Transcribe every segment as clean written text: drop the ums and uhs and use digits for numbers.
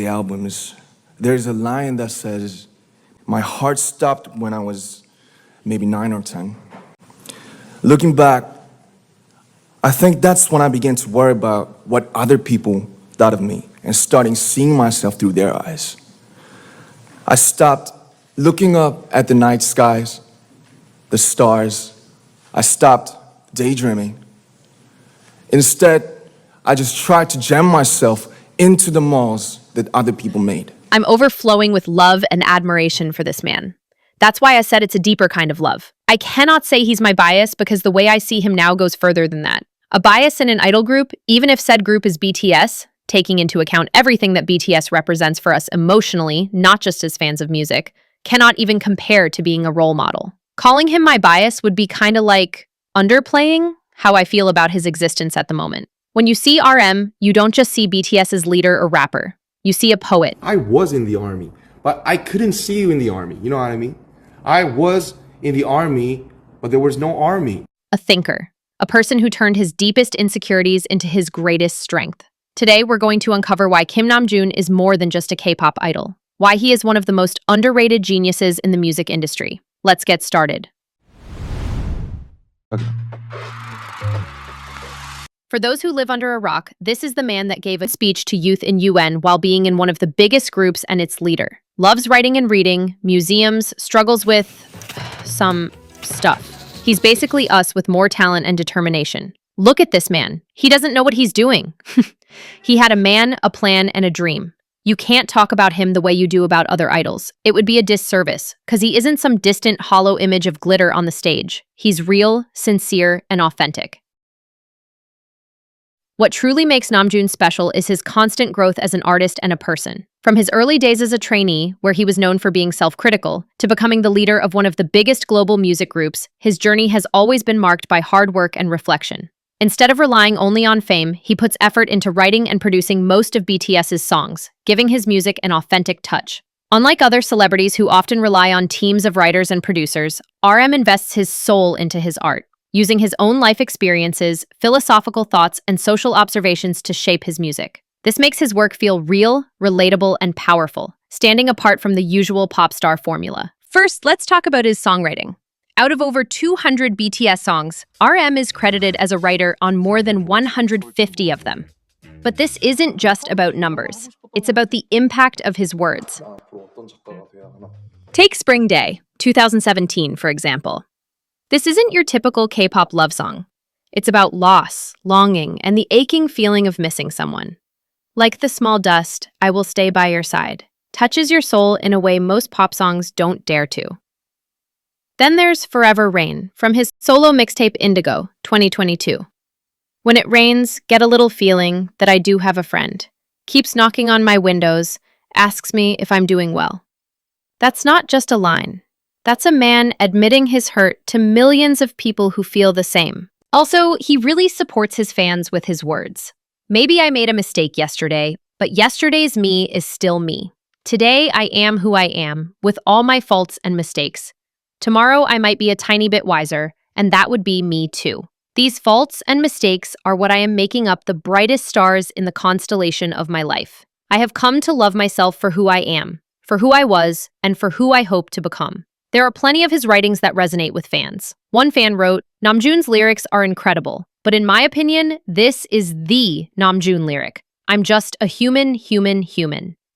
The album is, there's a line that says, my heart stopped when I was maybe 9 or 10. Looking back, I think that's when I began to worry about what other people thought of me and starting seeing myself through their eyes. I stopped looking up at the night skies, the stars. I stopped daydreaming. Instead, I just tried to jam myself into the malls that other people made. I'm overflowing with love and admiration for this man. That's why I said it's a deeper kind of love. I cannot say he's my bias because the way I see him now goes further than that. A bias in an idol group, even if said group is BTS, taking into account everything that BTS represents for us emotionally, not just as fans of music, cannot even compare to being a role model. Calling him my bias would be kind of like underplaying how I feel about his existence at the moment. When you see RM, you don't just see BTS's leader or rapper. You see a poet. I was in the army, but I couldn't see you in the army. You know what I mean? I was in the army, but there was no army. A thinker. A person who turned his deepest insecurities into his greatest strength. Today, we're going to uncover why Kim Namjoon is more than just a K-pop idol. Why he is one of the most underrated geniuses in the music industry. Let's get started. Okay. For those who live under a rock, this is the man that gave a speech to youth in UN while being in one of the biggest groups and its leader. Loves writing and reading, museums, struggles with some stuff. He's basically us with more talent and determination. Look at this man. He doesn't know what he's doing. He had a man, a plan, and a dream. You can't talk about him the way you do about other idols. It would be a disservice, because he isn't some distant, hollow image of glitter on the stage. He's real, sincere, and authentic. What truly makes Namjoon special is his constant growth as an artist and a person. From his early days as a trainee, where he was known for being self-critical, to becoming the leader of one of the biggest global music groups, his journey has always been marked by hard work and reflection. Instead of relying only on fame, he puts effort into writing and producing most of BTS's songs, giving his music an authentic touch. Unlike other celebrities who often rely on teams of writers and producers, RM invests his soul into his art, using his own life experiences, philosophical thoughts, and social observations to shape his music. This makes his work feel real, relatable, and powerful, standing apart from the usual pop star formula. First, let's talk about his songwriting. Out of over 200 BTS songs, RM is credited as a writer on more than 150 of them. But this isn't just about numbers. It's about the impact of his words. Take Spring Day, 2017, for example. This isn't your typical K-pop love song. It's about loss, longing, and the aching feeling of missing someone. Like the small dust, I will stay by your side, touches your soul in a way most pop songs don't dare to. Then there's Forever Rain, from his solo mixtape Indigo, 2022. When it rains, get a little feeling that I do have a friend. Keeps knocking on my windows, asks me if I'm doing well. That's not just a line. That's a man admitting his hurt to millions of people who feel the same. Also, he really supports his fans with his words. Maybe I made a mistake yesterday, but yesterday's me is still me. Today, I am who I am, with all my faults and mistakes. Tomorrow, I might be a tiny bit wiser, and that would be me too. These faults and mistakes are what I am making up the brightest stars in the constellation of my life. I have come to love myself for who I am, for who I was, and for who I hope to become. There are plenty of his writings that resonate with fans. One fan wrote, Namjoon's lyrics are incredible, but in my opinion, this is the Namjoon lyric. I'm just a human.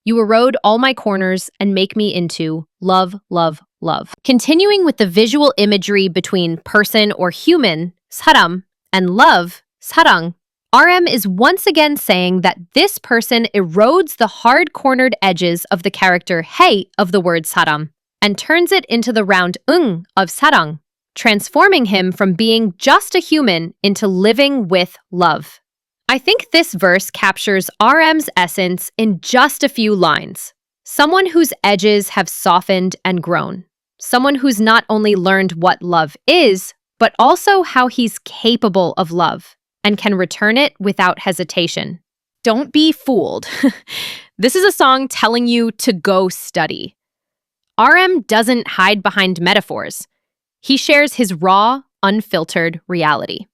You erode all my corners and make me into love, love, love. Continuing with the visual imagery between person or human, saram, and love, sarang, RM is once again saying that this person erodes the hard-cornered edges of the character hey of the word saram and turns it into the round of sarang, transforming him from being just a human into living with love. I think this verse captures RM's essence in just a few lines. Someone whose edges have softened and grown. Someone who's not only learned what love is, but also how he's capable of love and can return it without hesitation. Don't be fooled. This is a song telling you to go study. RM doesn't hide behind metaphors. He shares his raw, unfiltered reality.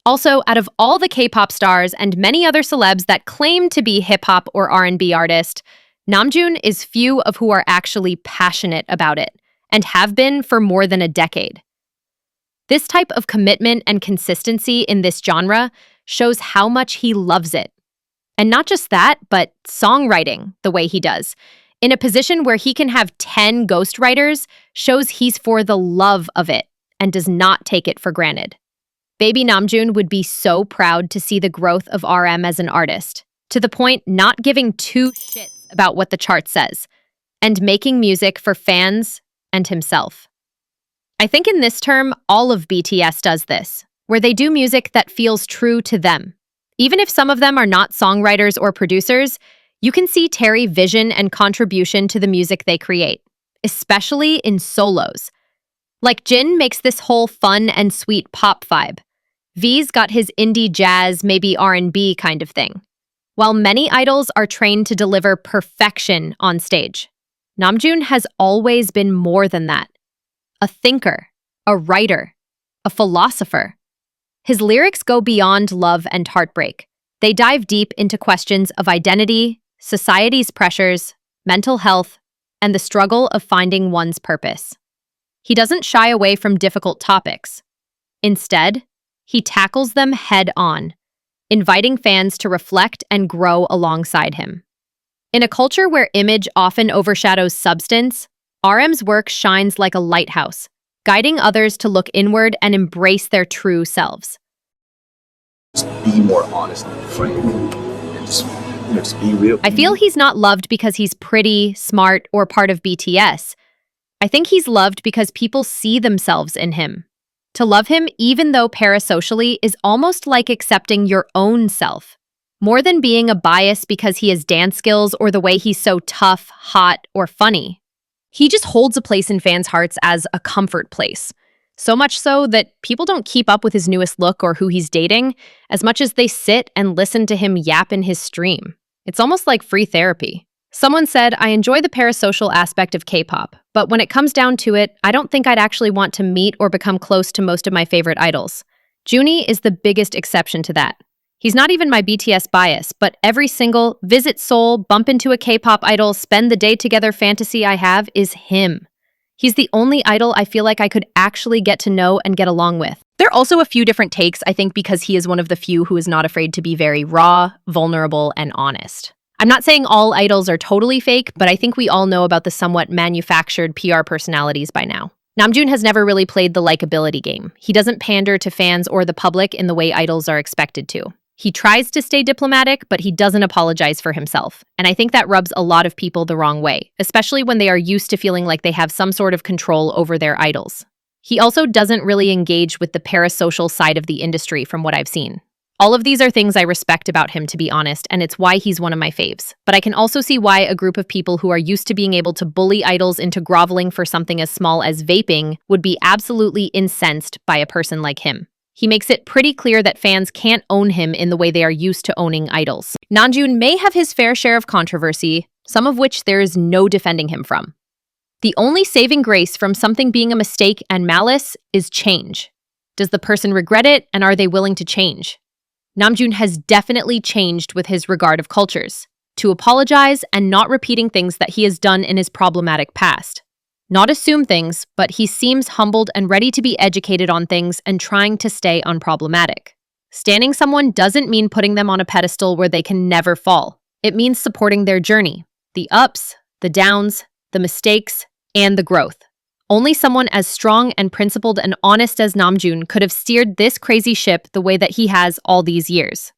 Also, out of all the K-pop stars and many other celebs that claim to be hip-hop or R&B artists, Namjoon is few of who are actually passionate about it, and have been for more than a decade. This type of commitment and consistency in this genre shows how much he loves it. And not just that, but songwriting the way he does. In a position where he can have 10 ghostwriters shows he's for the love of it and does not take it for granted. Baby Namjoon would be so proud to see the growth of RM as an artist, to the point not giving two shits about what the chart says, and making music for fans and himself. I think in this term, all of BTS does this, where they do music that feels true to them. Even if some of them are not songwriters or producers, you can see Terry's vision and contribution to the music they create, especially in solos. Like Jin makes this whole fun and sweet pop vibe. V's got his indie jazz, maybe R&B kind of thing. While many idols are trained to deliver perfection on stage, Namjoon has always been more than that. A thinker, a writer, a philosopher. His lyrics go beyond love and heartbreak. They dive deep into questions of identity, society's pressures, mental health, and the struggle of finding one's purpose. He doesn't shy away from difficult topics. Instead, he tackles them head-on, inviting fans to reflect and grow alongside him. In a culture where image often overshadows substance, RM's work shines like a lighthouse, guiding others to look inward and embrace their true selves. Just be more honest and frank and just be real. I feel he's not loved because he's pretty, smart, or part of BTS. I think he's loved because people see themselves in him. To love him, even though parasocially, is almost like accepting your own self. More than being a bias because he has dance skills or the way he's so tough, hot, or funny. He just holds a place in fans' hearts as a comfort place. So much so that people don't keep up with his newest look or who he's dating as much as they sit and listen to him yap in his stream. It's almost like free therapy. Someone said, I enjoy the parasocial aspect of K-pop, but when it comes down to it, I don't think I'd actually want to meet or become close to most of my favorite idols. Juni is the biggest exception to that. He's not even my BTS bias, but every single visit Seoul, bump into a K-pop idol, spend the day together fantasy I have is him. He's the only idol I feel like I could actually get to know and get along with. There are also a few different takes, I think, because he is one of the few who is not afraid to be very raw, vulnerable, and honest. I'm not saying all idols are totally fake, but I think we all know about the somewhat manufactured PR personalities by now. Namjoon has never really played the likability game. He doesn't pander to fans or the public in the way idols are expected to. He tries to stay diplomatic, but he doesn't apologize for himself. And I think that rubs a lot of people the wrong way, especially when they are used to feeling like they have some sort of control over their idols. He also doesn't really engage with the parasocial side of the industry from what I've seen. All of these are things I respect about him, to be honest, and it's why he's one of my faves. But I can also see why a group of people who are used to being able to bully idols into groveling for something as small as vaping would be absolutely incensed by a person like him. He makes it pretty clear that fans can't own him in the way they are used to owning idols. Namjoon may have his fair share of controversy, some of which there is no defending him from. The only saving grace from something being a mistake and malice is change. Does the person regret it, and are they willing to change? Namjoon has definitely changed with his regard of cultures, to apologize and not repeating things that he has done in his problematic past. Not assume things, but he seems humbled and ready to be educated on things and trying to stay unproblematic. Standing someone doesn't mean putting them on a pedestal where they can never fall. It means supporting their journey, the ups, the downs, the mistakes, and the growth. Only someone as strong and principled and honest as Namjoon could have steered this crazy ship the way that he has all these years.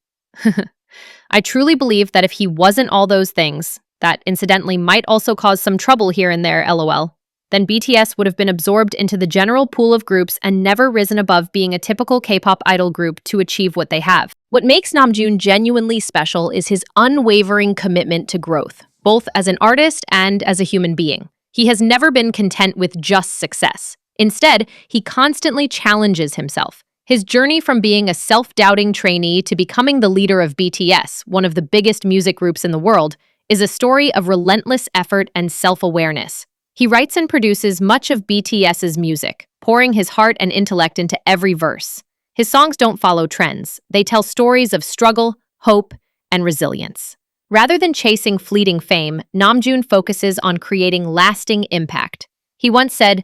I truly believe that if he wasn't all those things, that incidentally might also cause some trouble here and there, lol, then BTS would have been absorbed into the general pool of groups and never risen above being a typical K-pop idol group to achieve what they have. What makes Namjoon genuinely special is his unwavering commitment to growth, both as an artist and as a human being. He has never been content with just success. Instead, he constantly challenges himself. His journey from being a self-doubting trainee to becoming the leader of BTS, one of the biggest music groups in the world, is a story of relentless effort and self-awareness. He writes and produces much of BTS's music, pouring his heart and intellect into every verse. His songs don't follow trends. They tell stories of struggle, hope, and resilience. Rather than chasing fleeting fame, Namjoon focuses on creating lasting impact. He once said,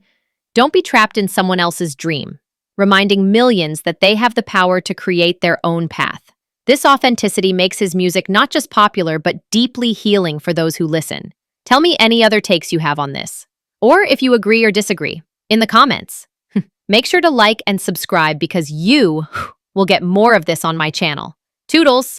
"Don't be trapped in someone else's dream," reminding millions that they have the power to create their own path. This authenticity makes his music not just popular, but deeply healing for those who listen. Tell me any other takes you have on this. Or if you agree or disagree, in the comments. Make sure to like and subscribe because you will get more of this on my channel. Toodles!